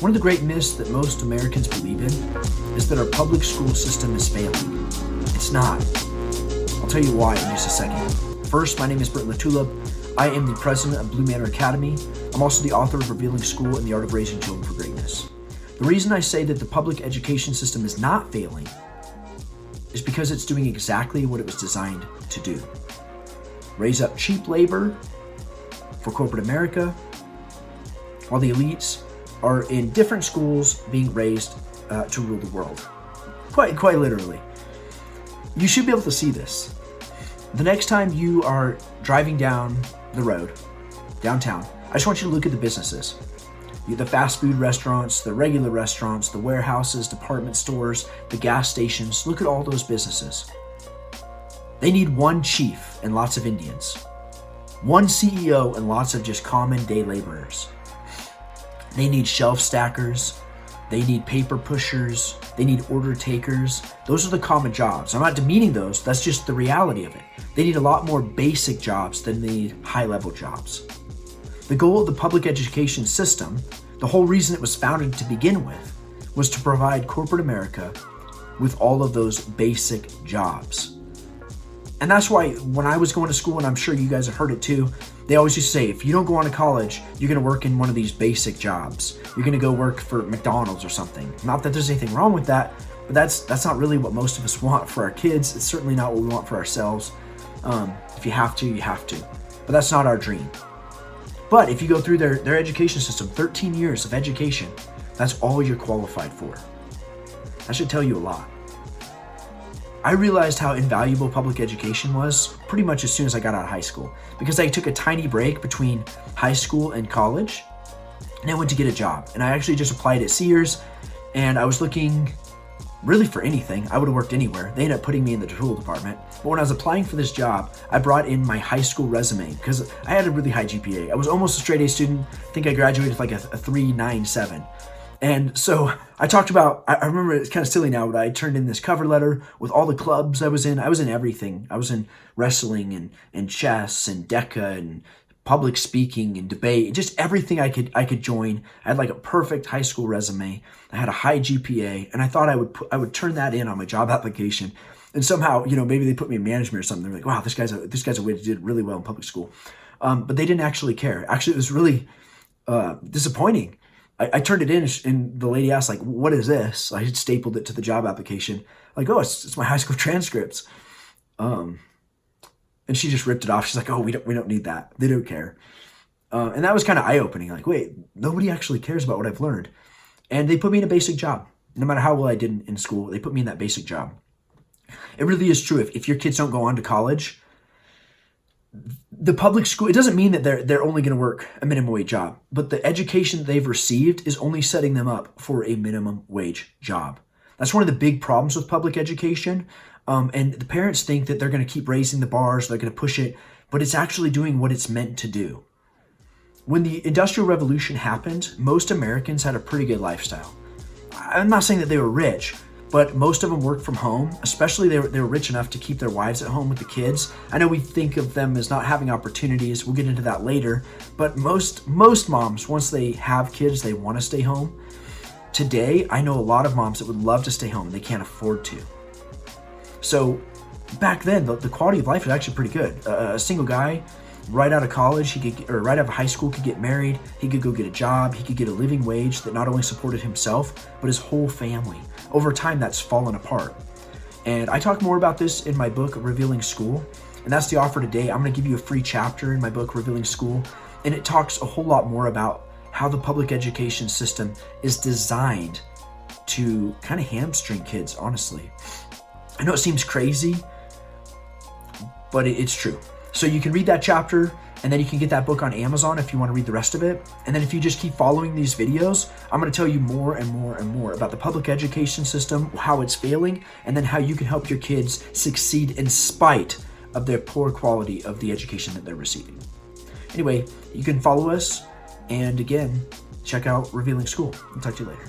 One of the great myths that most Americans believe in is that our public school system is failing. It's not. I'll tell you why in just a second. First, my name is Britt Latulip. I am the president of Blue Manor Academy. I'm also the author of Revealing School and the Art of Raising Children for Greatness. The reason I say that the public education system is not failing is because it's doing exactly what it was designed to do. Raise up cheap labor for corporate America, while the elites are in different schools being raised to rule the world. Quite literally. You should be able to see this. The next time you are driving down the road, downtown, I just want you to look at the businesses. The fast food restaurants, the regular restaurants, the warehouses, department stores, the gas stations. Look at all those businesses. They need one chief and lots of Indians. One CEO and lots of just common day laborers. They need shelf stackers. They need paper pushers. They need order takers. Those are the common jobs. I'm not demeaning those. That's just the reality of it. They need a lot more basic jobs than they need high-level jobs. The goal of the public education system, the whole reason it was founded to begin with, was to provide corporate America with all of those basic jobs. And that's why when I was going to school, and I'm sure you guys have heard it too, they always used to say, if you don't go on to college, you're going to work in one of these basic jobs. You're going to go work for McDonald's or something. Not that there's anything wrong with that, but that's not really what most of us want for our kids. It's certainly not what we want for ourselves. If you have to, you have to. But that's not our dream. But if you go through their education system, 13 years of education, that's all you're qualified for. That should tell you a lot. I realized how invaluable public education was pretty much as soon as I got out of high school, because I took a tiny break between high school and college, and I went to get a job. And I actually just applied at Sears, and I was looking really for anything. I would have worked anywhere. They ended up putting me in the tool department. But when I was applying for this job, I brought in my high school resume because I had a really high GPA. I was almost a straight A student. I think I graduated with like a 3.97. And so I talked about, I remember it's kind of silly now, but I turned in this cover letter with all the clubs I was in. I was in everything. I was in wrestling and chess and DECA and public speaking and debate, just everything I could join. I had like a perfect high school resume. I had a high GPA, and I thought I would turn that in on my job application. And somehow, maybe they put me in management or something. They're like, wow, this guy's a way to did really well in public school. But they didn't actually care. Actually, it was really disappointing. I turned it in, and the lady asked, like, what is this? I had stapled it to the job application. Like, oh, it's my high school transcripts. And she just ripped it off. She's like, oh, we don't need that. They don't care. And that was kind of eye-opening. Like, wait, nobody actually cares about what I've learned. And they put me in a basic job. No matter how well I did in school, they put me in that basic job. It really is true. If your kids don't go on to college, the public school, it doesn't mean that they're only going to work a minimum wage job, but the education they've received is only setting them up for a minimum wage job. That's one of the big problems with public education. And the parents think that they're going to keep raising the bars, they're going to push it, but it's actually doing what it's meant to do. When the Industrial Revolution happened, most Americans had a pretty good lifestyle. I'm not saying that they were rich, but most of them worked from home, especially they were rich enough to keep their wives at home with the kids. I know we think of them as not having opportunities. We'll get into that later. But most moms, once they have kids, they want to stay home. Today, I know a lot of moms that would love to stay home and they can't afford to. So back then, the quality of life was actually pretty good. A single guy, right out of college, right out of high school, could get married. He could go get a job. He could get a living wage that not only supported himself, but his whole family. Over time, that's fallen apart. And I talk more about this in my book, Revealing School. And that's the offer today. I'm going to give you a free chapter in my book, Revealing School. And it talks a whole lot more about how the public education system is designed to kind of hamstring kids, honestly. I know it seems crazy, but it's true. So you can read that chapter, and then you can get that book on Amazon if you want to read the rest of it. And then if you just keep following these videos, I'm going to tell you more and more and more about the public education system, how it's failing, and then how you can help your kids succeed in spite of their poor quality of the education that they're receiving. Anyway, you can follow us, and again, check out Revealing School. I'll talk to you later.